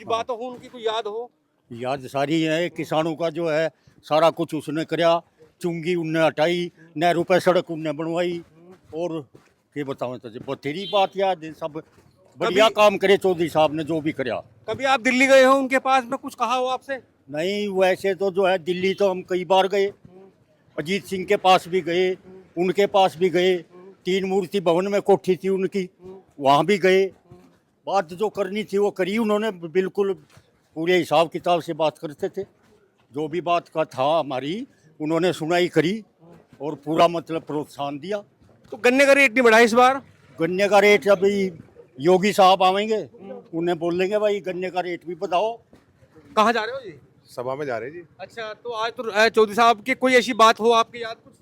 बात हो उनकी, कोई याद हो? याद सारी है। किसानों का जो है सारा कुछ उसने कराया, चुंगी उनने हटाई, नहरों पे सड़क उनने बनवाई, और के बताऊं तुझे बथेरी बात याद है। सब बढ़िया काम करे चौधरी साहब ने, जो भी कराया। कभी आप दिल्ली गए हो उनके पास में, कुछ कहा हो आपसे? नहीं, वैसे तो जो है दिल्ली तो हम कई बार गए, अजीत सिंह के पास भी गए, उनके पास भी गए, तीन मूर्ति भवन में कोठी थी उनकी, वहाँ भी गए। बात जो करनी थी वो करी उन्होंने, बिल्कुल पूरे हिसाब किताब से बात करते थे। जो भी बात का था हमारी, उन्होंने सुनाई करी और पूरा मतलब प्रोत्साहन दिया। तो गन्ने का रेट नहीं बढ़ा इस बार? गन्ने का रेट अभी योगी साहब आवेंगे, उन्हें बोलेंगे भाई गन्ने का रेट भी बताओ। कहाँ जा रहे हो जी? सभा में जा रहे जी। अच्छा, तो आज तो चौधरी साहब की कोई ऐसी बात हो आपकी याद कुछ?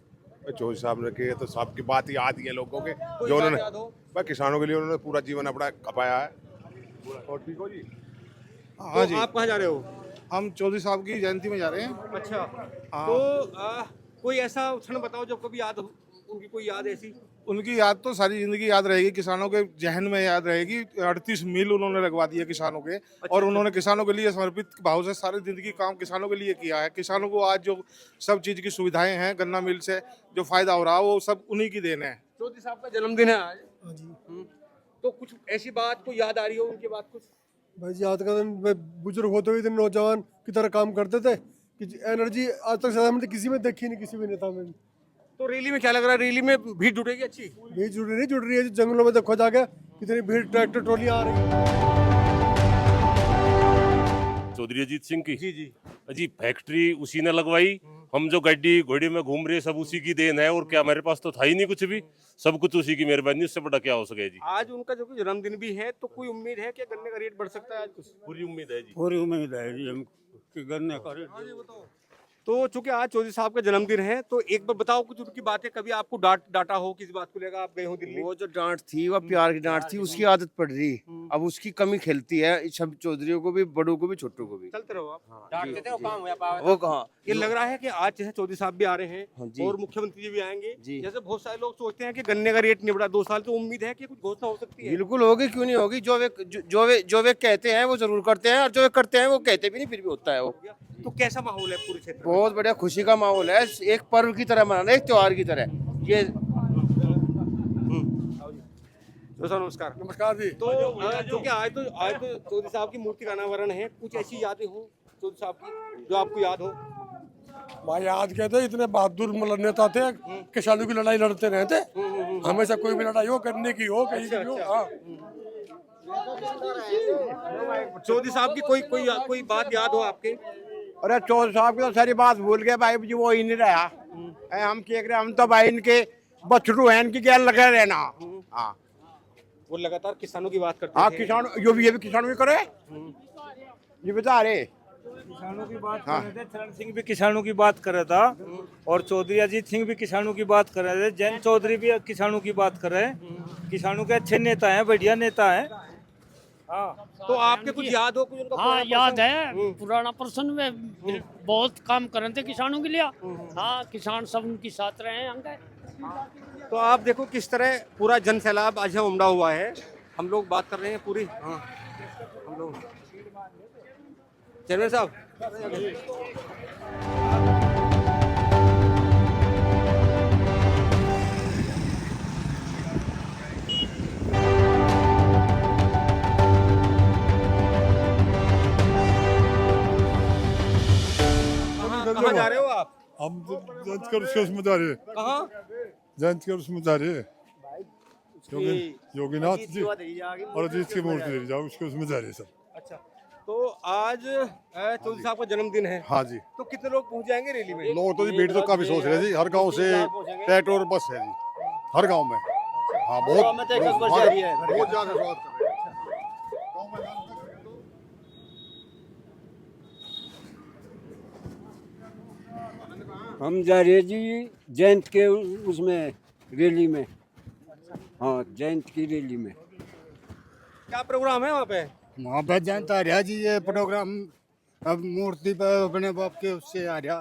चौधरी साहब ने के तो सबकी बात याद ही है लोगों के, कोई जो बात उन्होंने याद हो? भाई किसानों के लिए उन्होंने पूरा जीवन अपना खपाया है। और ठीक हो जी। हाँ जी, तो आप कहाँ जा रहे हो? हम चौधरी साहब की जयंती में जा रहे हैं। अच्छा, हाँ। तो कोई ऐसा क्षण बताओ जब कभी याद हो, उनकी कोई याद ऐसी? उनकी याद तो सारी जिंदगी याद रहेगी, किसानों के जहन में याद रहेगी। 38 मिल उन्होंने लगवा दिए किसानों के, और उन्होंने किसानों के लिए समर्पित भाव से सारी जिंदगी काम किसानों के लिए किया है। किसानों को आज जो सब चीज की सुविधाएं हैं, गन्ना मिल से जो फायदा हो रहा है, वो सब उन्हीं की देन है। चौधरी साहब का जन्मदिन है आज। हाँ जी। तो कुछ ऐसी बात को याद आ रही हो उनकी बात कुछ? भाई जी, आज का दिन बुजुर्ग होते हुए इतने नौजवान की तरह काम करते थे कि एनर्जी आज तक शायद हमने किसी में देखी नहीं, किसी भी नेता में। तो रैली में क्या लग रहा है, रैली में भीड़ जुटेगी अच्छी? भीड़ जुड़ रही है। जंगलों में देखो जाके कितनी भीड़, ट्रैक्टर ट्रॉलियां आ रही है। चौधरी अजीत सिंह की जी जी। अजी फैक्ट्री उसी ने लगवाई, हम जो गड्डी घोड़ी में घूम रहे सब उसी की देन है। और क्या हमारे पास तो था ही नहीं कुछ भी, सब कुछ उसी की मेहरबानी, उससे बड़ा क्या हो सके जी। आज उनका जो जन्मदिन भी है, तो कोई उम्मीद है कि गन्ने का रेट बढ़ सकता है आज कुछ? पूरी उम्मीद है जी। पूरी उम्मीद है जी हम कि गन्ने का रेट। तो चूंकि आज चौधरी साहब का जन्मदिन है, तो एक बार बताओ कुछ उनकी बातें, कभी आपको डांटा हो किसी बात को लेकर, आप गए हो दिल्ली? वो जो डांट थी, वो प्यार की डांट थी, उसकी आदत पड़ रही। अब उसकी कमी खेलती है सब चौधरियों को भी, बड़ों को भी, छोटों को भी। चलते रहो आप। डांटते थे, वो कहाँ ये लग रहा है कि आज जैसे चौधरी साहब भी आ रहे हैं, हाँ जी। और मुख्यमंत्री जी भी आएंगे, जी। जैसे बहुत सारे लोग सोचते हैं कि गन्ने का रेट नहीं बढ़ा 2 साल, तो उम्मीद है कि कुछ घोषणा हो सकती है। बिल्कुल होगी, क्यों नहीं होगी। जो वे कहते हैं वो जरूर करते हैं, और जो वे करते हैं वो कहते भी नहीं, फिर भी होता है वो। तो कैसा माहौल है पूरे क्षेत्र में? बहुत बढ़िया खुशी का माहौल है, एक पर्व की तरह मनाना, एक त्योहार की तरह ये। तो सर नमस्कार। नमस्कार जी। तो क्योंकि आज तो चौधरी साहब की मूर्ति का अनावरण है, कुछ ऐसी यादें हो चौधरी साहब की जो आपको याद हो? भाई याद कहते इतने बहादुर मतलब नेता थे, किसानों की लड़ाई लड़ते रहे थे। हमेशा कोई भी लड़ाई हो, करने की हो, कहीं की भी हो। हाँ। चौधरी साहब की कोई बात याद हो आपके? अरे चौधरी साहब की तो सारी बात भूल गए भाई जी, वो ही नहीं रहा। हम क्या करें, हम तो भाई इनके बछड़ू हैं, इनकी क्या लगे रहना। हाँ, वो लगातार किसानों की बात करते हाँ थे। किसान ये भी किसान भी करे, ये बता रहे। किसानों की बात कर रहे थे, चरण सिंह भी किसानों की बात कर रहा था, और चौधरी अजीत सिंह भी किसानों की बात कर रहे थे, जैन चौधरी भी किसानों की बात कर रहे हैं। किसानों के अच्छे नेता हैं, बढ़िया नेता हैं। हाँ, तो आपके कुछ याद हो कुछ उनका? हाँ पुराना याद प्रसंग? है, पुराना पर्सन में बहुत काम कर रहे थे किसानों के लिए। हाँ, किसान सब उनके साथ रहे हैं अंकल। तो आप देखो किस तरह पूरा जन सैलाब आज यहाँ उमड़ा हुआ है। हम लोग बात कर रहे हैं पूरी। हाँ, हम लोग चेयरमैन साहब, कहाँ जा रहे हो आप? हम जयंती कर उसके उसमें जा रहे हैं। कहाँ? जयंती कर उसमें जा रहे हैं। योगीनाथ जी और अजीत की मूर्ति ले जाओ, उसके उसमें जा रहे हैं सब। अच्छा, तो आज चौधरी साहब का जन्मदिन है। हाँ जी। तो कितने लोग पहुंच जाएंगे रैली में? लोग तो जी भीड़ तो काफी सोच रहे जी, हर गांव से ट्रैक्टर और बस है जी, हर गांव में। हाँ, बहुत ज्यादा स्वागत कर रहे हैं। हम जा रहे जी जयंत के उसमें रैली में। हाँ, जयंत की रैली में। क्या प्रोग्राम है वहाँ पे? वहाँ पे जनता आ रहा जी, ये प्रोग्राम अब मूर्ति पर अपने बाप के उससे आ रहा,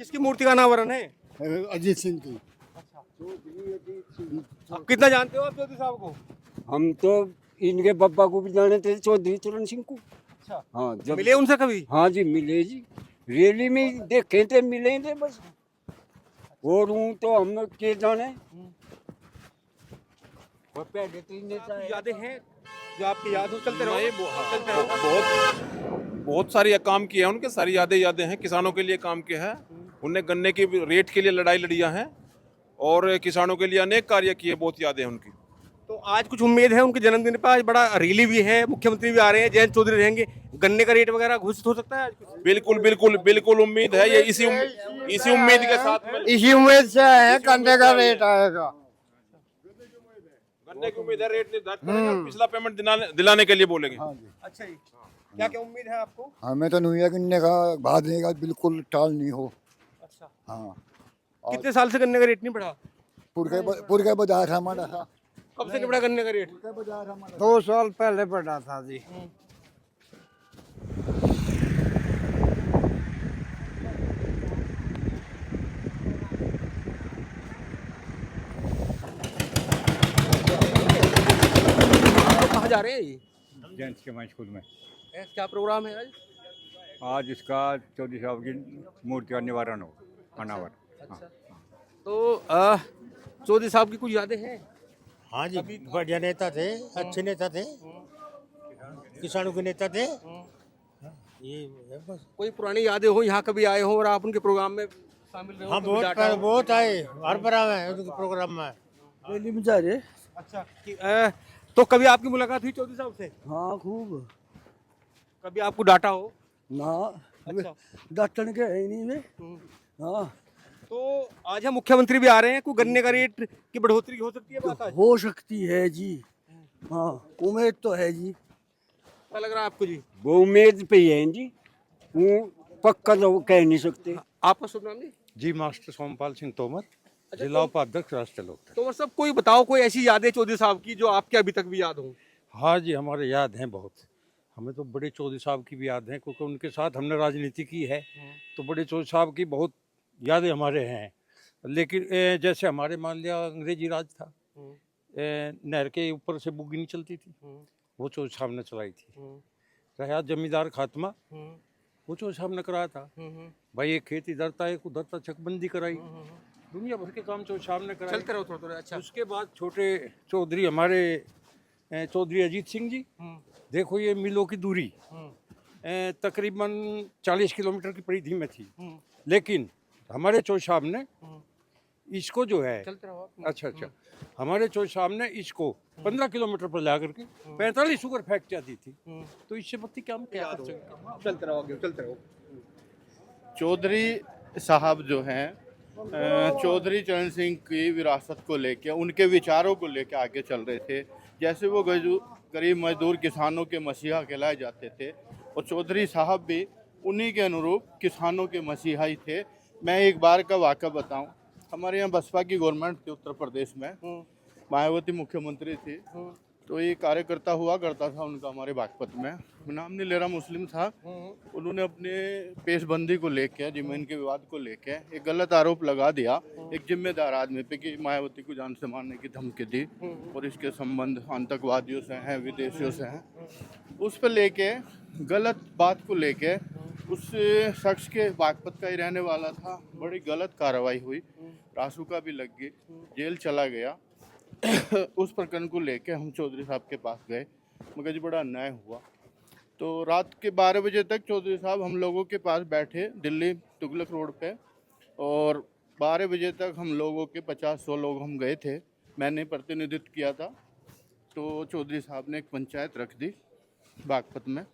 किसकी मूर्ति का अनावरण है? अजीत सिंह की। कितना जानते हो आप चौधरी साहब को? हम तो इनके पापा को भी जाने थे, चौधरी चरण सिंह को। अच्छा, हाँ जब मिले उनसे कभी? हाँ जी मिले जी, रैली में ही देखे थे, मिले थे बस। और हूँ तो हम के जाने, और पहले तो ही नेता है। यादें हैं जो आपकी याद हो, चलते रहो, चलते रहो। बहुत सारी काम किए हैं उनके, सारी यादें हैं। किसानों के लिए काम किया है उनने, गन्ने की रेट के लिए लड़ाई लड़िया हैं और किसानों के लिए अनेक कार्य किए, बहुत यादें हैं उनकी। तो आज कुछ उम्मीद है उनके जन्मदिन पर? आज बड़ा रैली भी है, मुख्यमंत्री भी आ रहे हैं, जयंत चौधरी रहेंगे, गन्ने का रेट वगैरह घोषित हो सकता है आज कुछ? बिल्कुल बिल्कुल बिल्कुल उम्मीद है, ये इसी उम्मीद के साथ में, इसी उम्मीद से है गन्ने का रेट आएगा। गन्ने की उम्मीद है, रेट निर्धारित करेंगे, पिछला पेमेंट दिलाने के लिए बोलेंगे। अच्छा जी, क्या क्या उम्मीद है आपको? हमें तो नहीं है गन्ने का भाव देगा, बिल्कुल टाल नहीं हो। अच्छा, हाँ, कितने साल से गन्ने का रेट नहीं बढ़ा? पुर के बाजार हमारा था, कब से नहीं बढ़ा गन्ने का रेट? 2 साल पहले बढ़ा था जी। कहाँ जा रहे हैं ये? जेंट्स के मैं स्कूल में क्या प्रोग्राम है आज? आज इसका चौधरी साहब की मूर्ति का निवारण हो, अनावर। तो चौधरी साहब की कुछ यादें हैं? हाँ जी, बढ़िया नेता थे, अच्छे नेता थे, किसानों के नेता थे। ये है बस। कोई पुरानी यादें हो, यहाँ कभी आए हो और आप उनके प्रोग्राम में शामिल रहे हो? हाँ, कभी डांटा हो? बहुत आए, हर बार आए उनके प्रोग्राम में। रैली में जा रहे। अच्छा, तो कभी आपकी मुलाकात हुई चौधरी साहब से? हाँ खूब। कभी आपको डांटा हो? ना, अच्छा, डॉक्टर के है ही नहीं में। हाँ तो आज हम मुख्यमंत्री भी आ रहे हैं, कोई गन्ने का रेट की बढ़ोतरी हो सकती है बात आज? हो सकती है जी। हाँ उम्मीद तो है जी। क्या लग रहा है आपको जी? वो उम्मीद पे ही है जी, वो पक्का तो कह नहीं सकते। आपका शुभ नाम जी? जी, मास्टर सोमपाल सिंह तोमर, जिला उपाध्यक्ष राष्ट्रीय लोकदल। तो सब कोई बताओ, कोई ऐसी यादें चौधरी साहब की जो आपके अभी तक भी याद हो? हाँ जी, हमारे याद हैं बहुत। हमें तो बड़े चौधरी साहब की भी याद है, क्योंकि उनके साथ हमने राजनीति की है, तो बड़े चौधरी साहब की बहुत यादें हमारे हैं। लेकिन जैसे हमारे मान लिया अंग्रेजी राज था, नहर के ऊपर से बुग्गी नहीं चलती थी, वो चौधरी साहब ने चलाई थी। रहा जमींदार खात्मा, वो चौधरी साहब ने कराया था। भाई एक खेत इधर था, एक उधर था, चकबंदी कराई, दुनिया भर के काम चौधरी साहब ने कराए। चलते रहो थोड़ा थोड़ा। अच्छा, उसके बाद छोटे चौधरी हमारे चौधरी अजीत सिंह जी, देखो ये मिलों की दूरी तकरीबन 40 किलोमीटर की परिधि में थी, लेकिन हमारे चौधरी साहब ने इसको जो है, चलते रहो। अच्छा, हमारे चौधरी साहब ने इसको 15 किलोमीटर पर ला करके 45 शुगर फैक्ट्रियाँ दी थी। तो इससे बत्ती क्या हम क्या कर सकते? चलते रहो आगे, चलते रहो। चौधरी साहब जो हैं, चौधरी चरण सिंह की विरासत को लेके, उनके विचारों को लेके आगे चल रहे थे। जैसे वो गरीब मजदूर किसानों के मसीहा कहलाए जाते थे, और चौधरी साहब भी उन्हीं के अनुरूप किसानों के मसीहा ही थे। मैं एक बार का वाक़ा बताऊं, हमारे यहाँ बसपा की गवर्नमेंट थी उत्तर प्रदेश में, मायावती मुख्यमंत्री थी, तो ये कार्यकर्ता हुआ करता था उनका हमारे बागपत में, नाम नहीं ले रहा, मुस्लिम था। उन्होंने अपने पेशबंदी को लेके, जमीन के विवाद को लेके एक गलत आरोप लगा दिया एक जिम्मेदार आदमी पे कि मायावती को जान से मारने की धमकी दी और इसके संबंध आतंकवादियों से हैं, विदेशियों से हैं। उस पर लेके गलत बात को लेके उस शख्स के बागपत का ही रहने वाला था, बड़ी गलत कार्रवाई हुई, रासुका भी लग गई, जेल चला गया। उस प्रकरण को लेके हम चौधरी साहब के पास गए, मगर जी बड़ा अन्याय हुआ। तो रात के 12 बजे तक चौधरी साहब हम लोगों के पास बैठे दिल्ली तुगलक रोड पे, और 12 बजे तक हम लोगों के 50-100 लोग हम गए थे, मैंने प्रतिनिधित्व किया था। तो चौधरी साहब ने एक पंचायत रख दी बागपत में,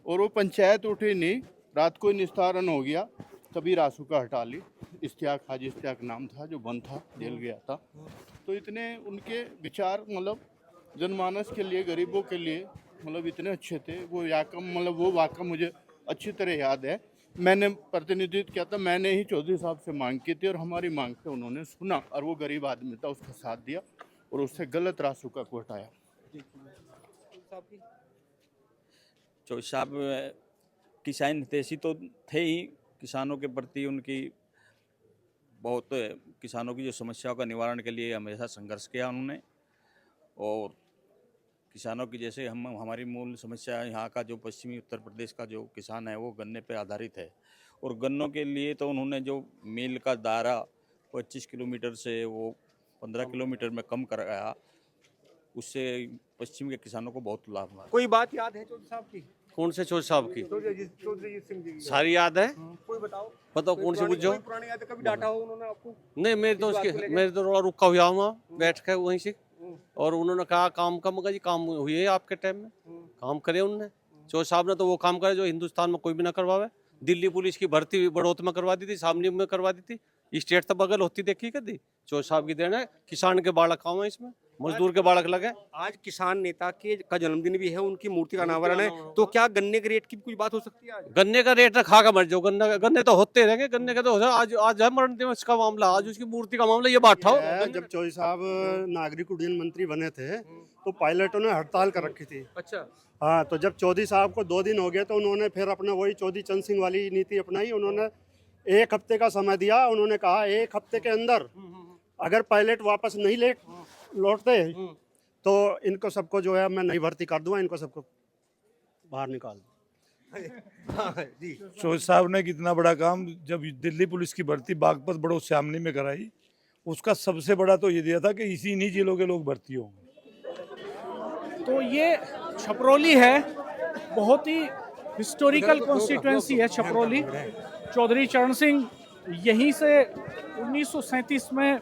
और वो पंचायत उठी नहीं, रात को निस्तारण हो गया, तभी रासुका हटा ली। इश्तियाक, हाजी इश्तियाक नाम था, जो बंद था, जेल गया था। तो इतने उनके विचार मतलब जनमानस के लिए, गरीबों के लिए मतलब इतने अच्छे थे। वो वो वाक़ा मुझे अच्छी तरह याद है। मैंने प्रतिनिधित्व किया था, मैंने ही चौधरी साहब से मांग की थी, और हमारी मांग पे उन्होंने सुना, और वो गरीब आदमी था, उसका साथ दिया और उससे गलत रासुका को हटाया। चौधरी साहब किसान हितैषी तो थे ही, किसानों के प्रति उनकी बहुत, किसानों की जो समस्याओं का निवारण के लिए हमेशा संघर्ष किया उन्होंने, और किसानों की जैसे हमारी मूल समस्या है, यहाँ का जो पश्चिमी उत्तर प्रदेश का जो किसान है वो गन्ने पे आधारित है, और गन्नों के लिए तो उन्होंने जो मील का दायरा 25 किलोमीटर से वो 15 किलोमीटर में कम कराया, उससे पश्चिम के किसानों को बहुत लाभ हुआ। कोई बात याद है चौधरी साहब की? कौन से चौधरी साहब की? चौधरी जीत सिंह जी की। सारी याद है। कोई बताओ। बताओ कौन से पूछो। कोई पुरानी याद है, कभी डांटा हो उन्होंने आपको? नहीं, मेरे तो रुका हुआ वहाँ बैठ के वहीं से, और उन्होंने कहा काम कम का जी, काम हुए है आपके टाइम में, काम करे उनने। चौधरी साहब ने तो वो काम करे जो हिंदुस्तान में कोई भी ना करवावे। दिल्ली पुलिस की भर्ती बड़ौत में करवा दी थी, सामने में करवा दी थी, स्टेट तक बगल होती देखी कभी। चौधरी साहब की देन है, किसान के बालक काम है इसमें, मजदूर के बालक लगे। आज किसान नेता का जन्मदिन भी है, उनकी मूर्ति का अनावरण है, तो क्या गन्ने के रेट की भी कुछ बात हो सकती है आज? गन्ने का रेट खा का मर जाओ, गन्ने तो होते रहेंगे, गन्ने का तो आज है मरण दिवस का मामला, आज उसकी मूर्ति का मामला, ये बात हो। जब चौधरी साहब नागरिक उड्डयन मंत्री बने थे तो पायलटों ने हड़ताल कर रखी थी। अच्छा। हाँ, तो जब चौधरी साहब को 2 दिन हो गए तो उन्होंने फिर अपना वही चौधरी चरण सिंह वाली नीति अपनाई। उन्होंने 1 हफ्ते का समय दिया। उन्होंने कहा 1 हफ्ते के अंदर अगर पायलट वापस नहीं लौटते तो इनको सबको जो है मैं नहीं भर्ती कर दूंगा, इनको सबको बाहर निकाल दूँ। चौधरी साहब ने कितना बड़ा काम, जब दिल्ली पुलिस की भर्ती बागपत बड़ो श्यामली में कराई, उसका सबसे बड़ा तो ये दिया था कि इसी इन्हीं जिलों के लोग भर्ती होंगे। तो ये छपरौली है, बहुत ही हिस्टोरिकल कॉन्स्टिट्यूएंसी है छपरौली। चौधरी चरण सिंह यहीं से 1937 में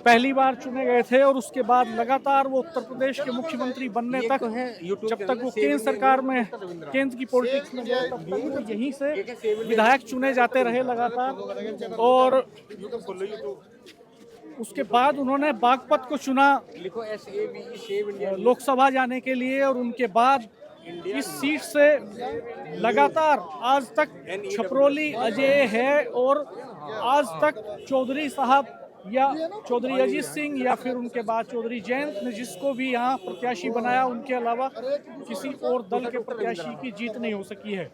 पहली बार चुने गए थे, और उसके बाद लगातार वो उत्तर प्रदेश के मुख्यमंत्री बनने तक, जब तक वो केंद्र सरकार में, केंद्र की पॉलिटिक्स में गए, तब तक वो यहीं से विधायक चुने जाते रहे लगातार। और उसके बाद उन्होंने बागपत को चुना लोकसभा जाने के लिए, और उनके बाद इस सीट से लगातार आज तक छपरौली अजय है, और आज तक चौधरी साहब या चौधरी अजीत सिंह या फिर उनके बाद चौधरी जयंत ने जिसको भी यहाँ प्रत्याशी बनाया, उनके अलावा किसी और दल के प्रत्याशी की जीत नहीं हो सकी है।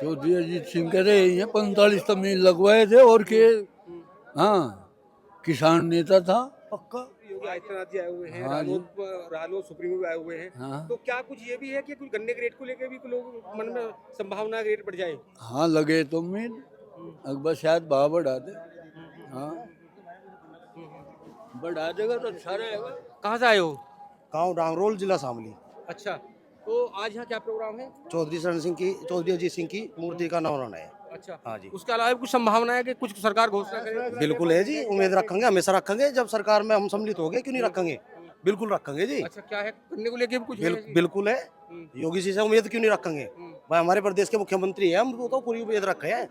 चौधरी अजीत सिंह कह रहे हैं 45 तमील लगवाए थे, और के हाँ किसान नेता था पक्का। योगी आदित्यनाथ जी आए हुए हैं, हाँ जी। रालोद सुप्रीमो भी आए हुए हैं, हाँ। तो क्या कुछ ये भी है कि कुछ गन्ने के रेट को लेकर भी कुछ लोग मन में संभावना है कि रेट बढ़ जाए? हाँ लगे तो उम्मीद, अकबर शायद भाव बढ़ा दे। हाँ बढ़ा देगा तो अच्छा रहेगा। कहाँ से आए हो? गाँव डांगरोल, जिला शामली। अच्छा, तो आज यहाँ क्या प्रोग्राम है? चौधरी अजीत सिंह की मूर्ति का अनावरण है। अच्छा, हाँ जी। उसके अलावा भी कुछ संभावना है कि कुछ सरकार घोषणा करे? बिल्कुल है जी, उम्मीद रखेंगे, हमेशा रखेंगे। जब सरकार में हम सम्मिलित हो गए, क्यों नहीं रखेंगे, बिल्कुल रखेंगे जी। अच्छा, क्या है गन्ने को लेके भी कुछ है? बिल्कुल है, योगी जी से उम्मीद क्यों नहीं रखेंगे भाई, हमारे प्रदेश के मुख्यमंत्री है, हम तो पूरी उम्मीद रखे हैं।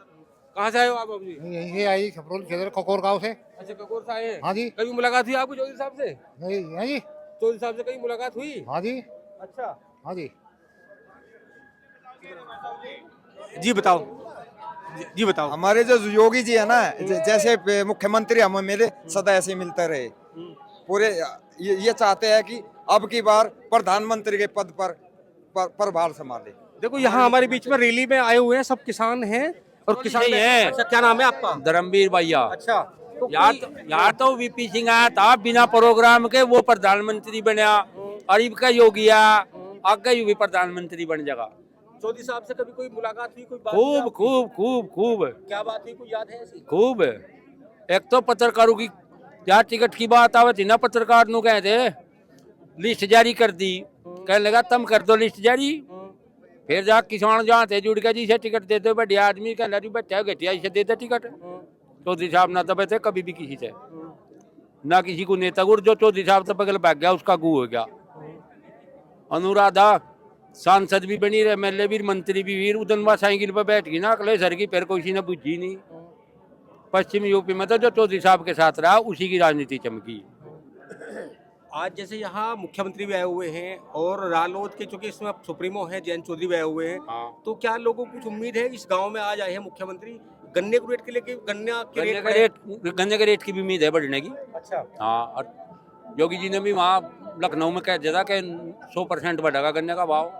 कहाँ से आए हो आप अभी? यही आई छपरौली क्षेत्र ककोर गांव से। अच्छा, ककोर से आए हैं? हाँ जी। कभी मुलाकात हुई आपको चौधरी साहब से? नहीं जी। चौधरी साहब से कभी मुलाकात हुई? हाँ जी। अच्छा, हाँ जी। जी बताओ। जी बताओ। हमारे जो योगी जी है ना, जैसे मुख्यमंत्री हमें मिले सदा ऐसे मिलते रहे। पूरे ये चाहते हैं कि अब की बार प्रधानमंत्री के पद पर प्रभार संभाले। देखो यहाँ हमारे बीच में रैली में आए हुए हैं, सब किसान हैं और किसान है। अच्छा, क्या नाम है आपका? धर्मवीर भैया। अच्छा, तो यार तो वीपी सिंह आया था बिना प्रोग्राम के, वो प्रधानमंत्री बनया, अरीब का योगी आगे भी प्रधानमंत्री बन जाएगा। चौधरी साहब से कभी कोई मुलाकात हुई, कोई बात खूब हुई? खूब खूब खूब क्या बात हुई, कोई याद है ऐसी? खूब। एक तो पत्रकारों की यार टिकट की बात आवे थी ना, पत्रकार नु कहे थे लिस्ट जारी कर दी, कहने लगा तुम कर दो लिस्ट जारी। फिर जा किसान जहाँ थे जुड़ के जी से टिकट दे दो, बढ़िया आदमी कहने लगा बैठा घटिया से दे दे टिकट। चौधरी साहब ना दबे थे कभी भी किसी से, ना किसी को नेता गुड़, जो चौधरी साहब से बगल भाग गया उसका गू हो गया। अनुराधा सांसद भी बनी रहे, एमएलए भी, मंत्री भी वीर, उदनवा साइकिल पर बैठ गई ना अगले सर की, फिर किसी ने बुझी नहीं। पश्चिम यूपी में तो जो चौधरी साहब के साथ रहा उसी की राजनीति चमकी। आज जैसे यहाँ मुख्यमंत्री भी आए हुए हैं और रालोद के चूंकि इसमें सुप्रीमो है जयंत चौधरी भी आए हुए हैं, तो क्या लोगों को कुछ उम्मीद है? इस गांव में आज आए हैं मुख्यमंत्री, गन्ने के रेट के लेके गन्ने के रेट की भी उम्मीद है बढ़ने की। अच्छा, हाँ, और योगी जी ने भी वहाँ लखनऊ में कह दिया कि 100% बढ़ेगा गन्ने का भाव।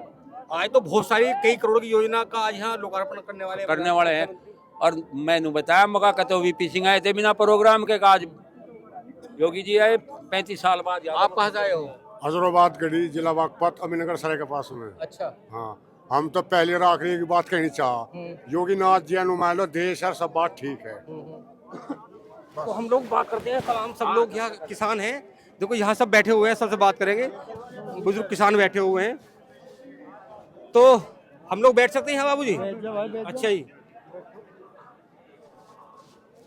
आज तो बहुत सारी कई करोड़ की योजना का आज यहाँ लोकार्पण करने वाले हैं। और मैंने बताया मगा कतो वीपी सिंह आए थे बिना प्रोग्राम के काज योगी जी आए 35 साल बाद। आप कहाँ से आए हो? हजराबाद गढ़ी, जिला बागपत, अमीनगर सराय के पास में। अच्छा। हाँ, हम तो पहले और आखिरी की बात कहनी चाह, योगी नाथ जी नुमान लो देश और सब बात ठीक है। तो हम लोग बात करते हैं, तमाम सब लोग यहाँ किसान हैं। देखो यहाँ सब बैठे हुए हैं, सबसे बात करेंगे। बुजुर्ग किसान बैठे हुए हैं, तो हम लोग बैठ सकते हैं यहाँ बाबूजी? अच्छा जी।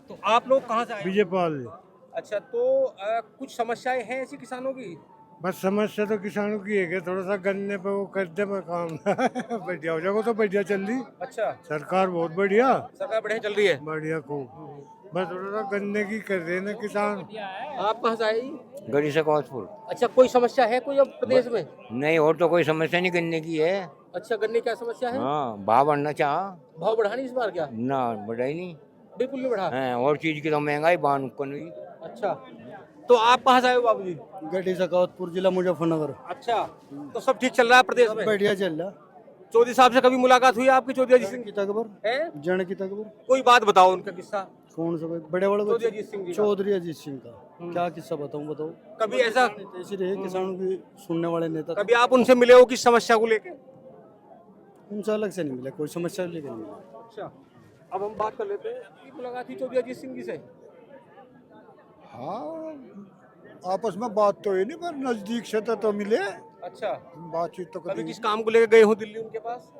तो आप लोग कहाँ से आए? बीजेपाल। अच्छा, तो कुछ समस्याएं हैं ऐसी किसानों की? बस समस्या तो किसानों की है कि थोड़ा सा गन्ने पे वो कर दे काम बढ़िया हो जाएगा तो बढ़िया चल रही। अच्छा, सरकार बहुत बढ़िया, सरकार बढ़िया चल रही है। बढ़िया खूब, बस थोड़ा सा गन्ने की कर रहे हैं ना किसान। आप कहाँ से आए? गढ़ी से कौशपुर। अच्छा, कोई समस्या है कोई अब प्रदेश में? नहीं, और तो कोई समस्या नहीं गन्ने की है। अच्छा, गन्ने क्या समस्या है? हाँ, भाव बढ़ना चाह। भाव बढ़ा नहीं इस बार क्या? ना, बढ़ा ही नहीं, बिल्कुल नहीं बढ़ा है। और चीज की तो महंगाई बान को नहीं। अच्छा, तो आप कहाँ से आए हो बाबूजी? गढ़ी सकावतपुर, जिला मुजफ्फरनगर। अच्छा, तो सब ठीक चल रहा है प्रदेश में? बढ़िया चल रहा। चौधरी साहब से कभी मुलाकात हुई आपकी? चौधरी अजीत सिंह की तकबर है? जन की तकबर। कोई बात बताओ उनका किस्सा। कौन सा? बड़े बड़े चौधरी अजीत सिंह जी का। चौधरी अजीत सिंह का क्या किस्सा बताऊं? बताओ। कभी ऐसा ऐसे रहे किसानों की सुनने वाले नेता। कभी आप उनसे मिले हो किस समस्या को लेके? उनसे अलग से नहीं मिला, कोई समस्या लेकर नहीं मिला। अच्छा, अब हम बात कर लेते हैं कि मुलाकात हुई चौधरी अजीत सिंह जी से? हाँ, आपस में बात तो है नहीं, पर नजदीक से तो मिले। अच्छा, बातचीत तो कभी किस काम को लेकर गए हो दिल्ली उनके पास?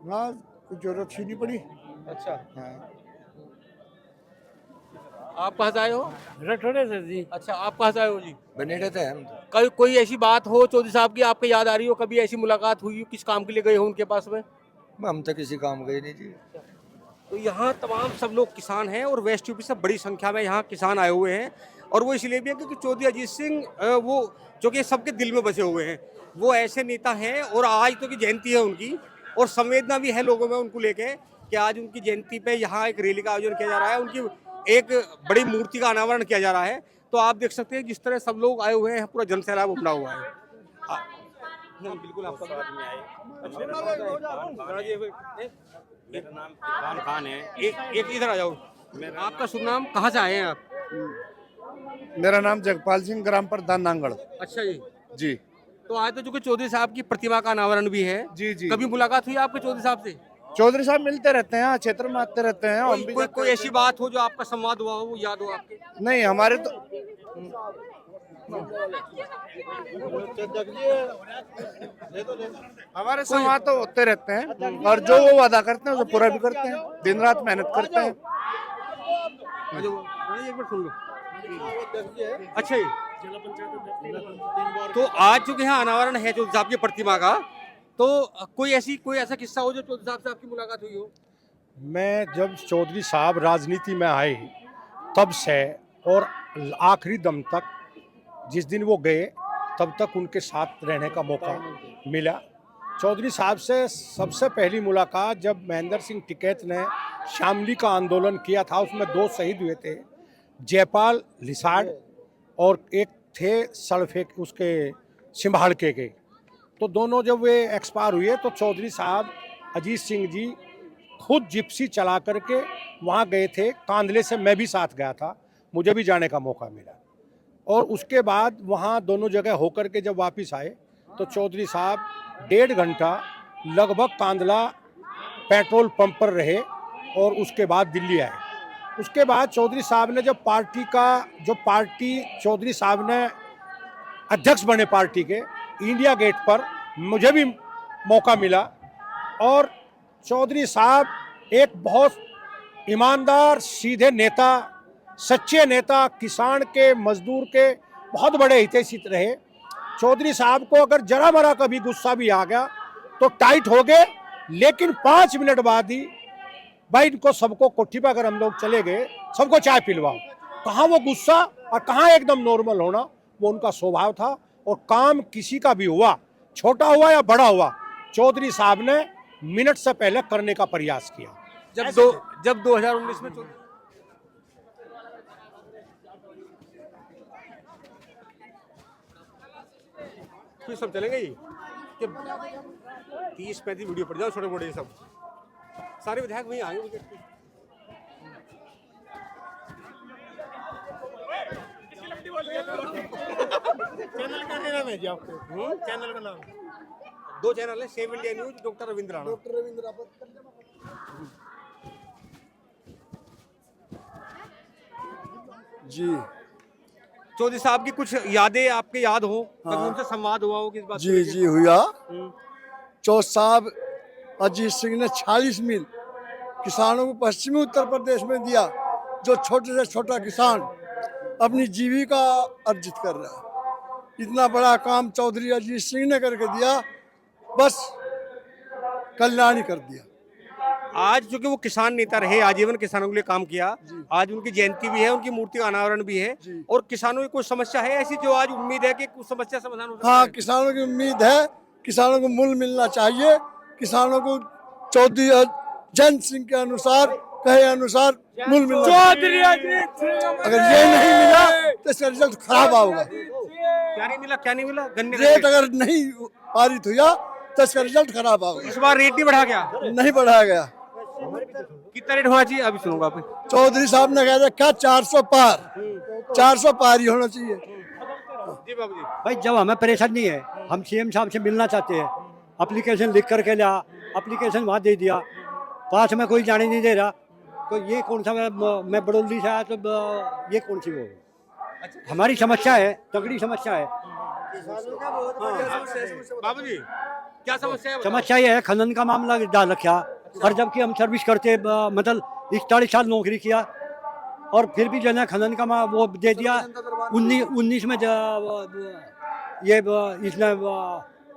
ना, कुछ जरूरत ही नहीं पड़ी। अच्छा, हाँ। आप कहाँ से आए हो? रठौड़े से जी। अच्छा, आप कहाँ से आए हो जी? बनेड़े थे हम। कभी कोई ऐसी बात हो चौधरी साहब की आपके याद आ रही हो, कभी ऐसी मुलाकात हुई हो, किस काम के लिए गए हो उनके पास में? हम तो किसी काम गए नहीं जी। तो यहाँ तमाम सब लोग किसान हैं और वेस्ट यूपी से बड़ी संख्या में यहाँ किसान आए हुए हैं, और वो इसलिए भी है क्योंकि चौधरी अजीत सिंह वो जो कि सबके दिल में बसे हुए हैं, वो ऐसे नेता हैं। और आज तो की जयंती है उनकी, और संवेदना भी है लोगों में उनको लेके कि आज उनकी जयंती पे यहाँ एक रैली का आयोजन किया जा रहा है, उनकी एक बड़ी मूर्ति का अनावरण किया जा रहा है। तो आप देख सकते हैं जिस तरह सब लोग आए हुए हैं, पूरा जनसैलाब उमड़ा हुआ है। बिल्कुल आपका साथ में आए। मेरा नाम इरफान खान है। एक इधर आ जाओ। आपका शुभ नाम, कहाँ से आए हैं आप? मेरा नाम जगपाल सिंह, ग्राम प्रधान नांगड़। अच्छा जी। जी। तो आज तो जो कि चौधरी साहब की प्रतिमा का अनावरण भी है। जी जी। कभी मुलाकात हुई आपके चौधरी साहब से? चौधरी साहब मिलते रहते हैं, क्षेत्र में आते रहते हैं। हम भी कोई ऐसी बात हो जो आपका संवाद हुआ हो, वो याद हो आपके? नहीं, हमारे तो हमारे संवाद तो होते रहते हैं, और जो वो वादा करते हैं उसे पूरा भी करते हैं, दिन रात मेहनत करते हैं। एक बार सुन लो। अच्छा जी। तो आज चूंकि यहाँ अनावरण है चौधरी साहब की प्रतिमा का, तो कोई ऐसा किस्सा हो जो चौधरी साहब से आपकी मुलाकात हुई हो? मैं जब चौधरी साहब राजनीति में आए तब से और आखिरी दम तक, जिस दिन वो गए तब तक उनके साथ रहने का मौका मिला। चौधरी साहब से सबसे पहली मुलाकात जब महेंद्र सिंह टिकैत ने शामली का आंदोलन किया था, उसमें 2 शहीद हुए थे, जयपाल लिसाड़ और एक थे सड़फे उसके सिंभाड़ के गए। तो दोनों जब वे एक्सपायर हुए तो चौधरी साहब अजीत सिंह जी खुद जिप्सी चला करके वहाँ गए थे। कांदले से मैं भी साथ गया था, मुझे भी जाने का मौका मिला। और उसके बाद वहाँ दोनों जगह होकर के जब वापस आए तो चौधरी साहब 1.5 घंटा लगभग कांदला पेट्रोल पंप पर रहे और उसके बाद दिल्ली आए। उसके बाद चौधरी साहब ने जब पार्टी चौधरी साहब ने अध्यक्ष बने पार्टी के, इंडिया गेट पर मुझे भी मौका मिला। और चौधरी साहब एक बहुत ईमानदार, सीधे नेता, सच्चे नेता, किसान के, मजदूर के बहुत बड़े हितैषी रहे। चौधरी साहब को अगर जरा मरा कभी गुस्सा भी आ गया तो टाइट हो गए, लेकिन 5 मिनट बाद ही भाई इनको सबको कोठी पर अगर हम लोग चले गए, सबको चाय पिलवाओ। कहाँ वो गुस्सा और कहाँ एकदम नॉर्मल होना, वो उनका स्वभाव था। और काम किसी का भी हुआ, छोटा हुआ या बड़ा हुआ, चौधरी साहब ने मिनट से पहले करने का प्रयास किया। जब 2019 में फिर सब चले गई कि 30-35 वीडियो पड़ जाओ छोटे मोटे सब सारे विधायक वहीं आए विकेट पे। चैनल का नाम है जी आपको? चैनल का नाम? 2 चैनल है, save India news, doctor Ravindra Rana. Doctor Ravindra ji. Chaudhary साहब की कुछ यादें आपके याद हो, कभी उनसे संवाद हुआ हो किस बात को जी लेके? जी हुआ। चौधरी साहब अजीत सिंह ने 40 मील किसानों को पश्चिमी उत्तर प्रदेश में दिया, जो छोटे से छोटा किसान अपनी जीविका अर्जित कर रहा है। इतना बड़ा काम चौधरी अजीत सिंह ने करके दिया, बस कल्याण ही कर दिया। आज चूंकि वो किसान नेता रहे, आजीवन किसानों के लिए काम किया, आज उनकी जयंती भी है, उनकी मूर्ति का अनावरण भी है, और किसानों की कोई समस्या है ऐसी जो आज उम्मीद है कि कुछ समस्या समाधान हो सकता हाँ, है? किसानों की उम्मीद है, किसानों को मूल्य मिलना चाहिए, किसानों को चौधरी जयंत सिंह के अनुसार, कहे अनुसार मूल्य मिलना चाहिए। अगर ये नहीं मिला तो इसका रिजल्ट खराब होगा। क्या नहीं मिला, क्या नहीं मिला? गन्ने का रेट अगर नहीं पारित हुआ तो इसका रिजल्ट खराब होगा। इस बार रेट नहीं बढ़ा गया? नहीं बढ़ाया गया। कितना रेट होना चाहिए अभी सुनूंगा आप। चौधरी साहब ने कह रखा 400 पार, 400 पार ही होना चाहिए। जी बाबू जी। भाई जब हमें परेशानी है, हम सीएम साहब से मिलना चाहते हैं, एप्लीकेशन लिख करके लिया, एप्लीकेशन वहाँ दे दिया, पास में कोई जाने नहीं दे रहा, तो ये कौन सा, मैं बड़ौली से आया तो ये कौन सी वो हमारी समस्या है, तगड़ी समस्या है। बाबू जी क्या समस्या है? समस्या ये है, खनन का मामला डाल रखा, और जबकि हम सर्विस करते, मतलब 40 साल नौकरी किया, और फिर भी जो है खनन का वो दे दिया। 19 में ये इसने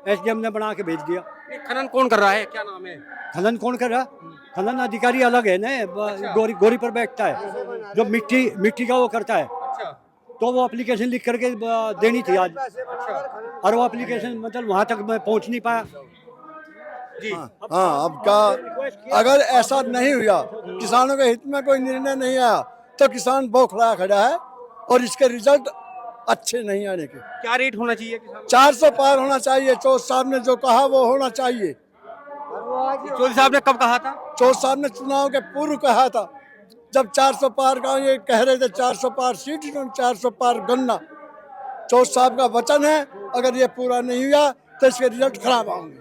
SDM ने बना के भेज दिया। खनन कौन कर रहा है, क्या नाम है? खनन कौन कर रहा? खनन अधिकारी अलग है ना, गोरी पर बैठता है, जो मिट्टी का वो करता है। तो वो एप्लीकेशन लिख करके देनी थी आज, और वो एप्लीकेशन मतलब वहाँ तक मैं पहुँच नहीं पाया। जी हाँ, अब का अगर ऐसा नहीं हुआ, किसानों के हित में कोई निर्णय नहीं आया, तो किसान बौखला खड़ा है, और इसके रिजल्ट अच्छे नहीं आने के। क्या रेट होना चाहिए किसान? 400 पार होना चाहिए। चौधरी साहब ने जो कहा वो होना चाहिए। चौधरी साहब ने कब कहा था? चौधरी साहब ने चुनाव के पूर्व कहा था, जब 400 पार का ये कह रहे थे, 400 पार सीट, 400 पार गन्ना। चौधरी साहब का वचन है, अगर ये पूरा नहीं हुआ तो इसके रिजल्ट खराब होंगे।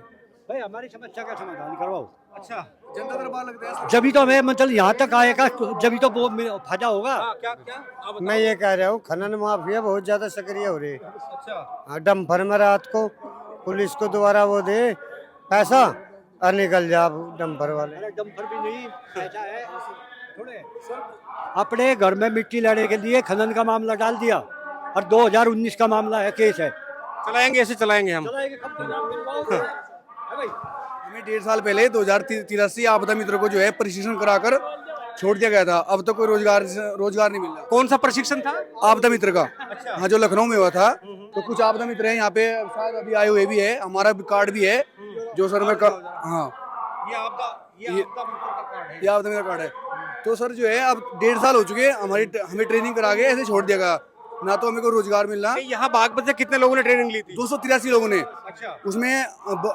भाई हमारी समस्या का समाधान करवाओ। अच्छा, जनता दरबार लगता है, जब तो हमें मतलब यहाँ तक आएगा, जब तो वो फायदा होगा। क्या क्या? मैं ये कह रहा हूँ, खनन माफिया बहुत ज्यादा सक्रिय हो रही है। अच्छा, डंपर में रात को पुलिस को दोबारा वो दे पैसा और निकल जा डंपर वाले। अरे डंपर भी नहीं, ऐसा है थोड़े अपने घर में मिट्टी लाने के लिए खनन का मामला डाल दिया, और 2019 का मामला है, केस है। चलाएंगे, ऐसे चलाएंगे हम। हमें 1.5 साल पहले 2083 आपदा मित्र को जो है प्रशिक्षण कराकर छोड़ दिया गया था। अब तो कोई रोजगार नहीं मिल रहा। कौन सा प्रशिक्षण था? आपदा मित्र का। अच्छा। हाँ, जो लखनऊ में हुआ था। तो कुछ आपदा मित्र है यहाँ पे, शायद अभी आए हुए भी है, हमारा भी कार्ड भी है, जो सर में हाँ ये आपदा मित्र कार्ड है। तो सर जो है अब 1.5 साल हो चुके हैं, हमें ट्रेनिंग करा के ऐसे छोड़ दिया गया, ना तो हमें कोई रोजगार मिलना। यहाँ बागपत से कितने लोगों ने ट्रेनिंग ली थी? 283 लोगों ने। अच्छा। उसमें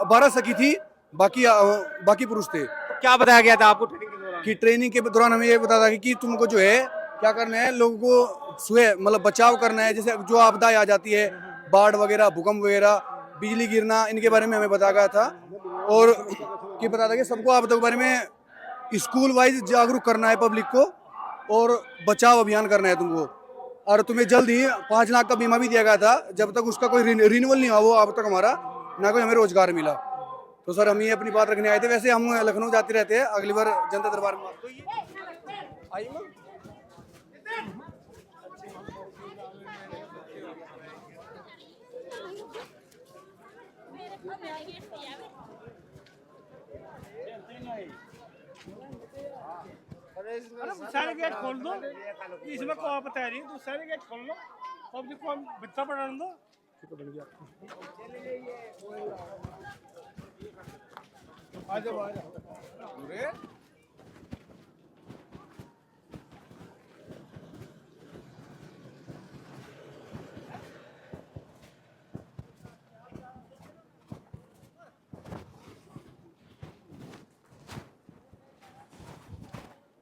12 सखी थी, बाकी पुरुष थे। क्या बताया गया था आपको ट्रेनिंग के दौरान? कि ट्रेनिंग के दौरान हमें ये बताया था कि तुमको जो है क्या करना है, लोगों को सुबह मतलब बचाव करना है, जैसे जो आपदा आ जाती है, बाढ़ वगैरह, भूकंप वगैरह, बिजली गिरना, इनके बारे में हमें बताया गया था। और कि बताया था कि सबको आपदा के बारे में स्कूल वाइज जागरूक करना है पब्लिक को, और बचाव अभियान करना है तुमको। और तुम्हें जल्द ही 5 लाख का बीमा भी दिया गया था, जब तक उसका कोई रिन्यूअल नहीं हुआ वो अब तक हमारा ना कोई हमें रोजगार मिला। तो सर हम ये अपनी बात रखने आए थे। वैसे हम लखनऊ जाते रहते हैं, अगली बार जनता दरबार में सारे गेट खोल दो, इसमें कोई बता रही तो सारे गेट खोल लो, अब देखो बच्चा पढ़ा दो। आ जाओ।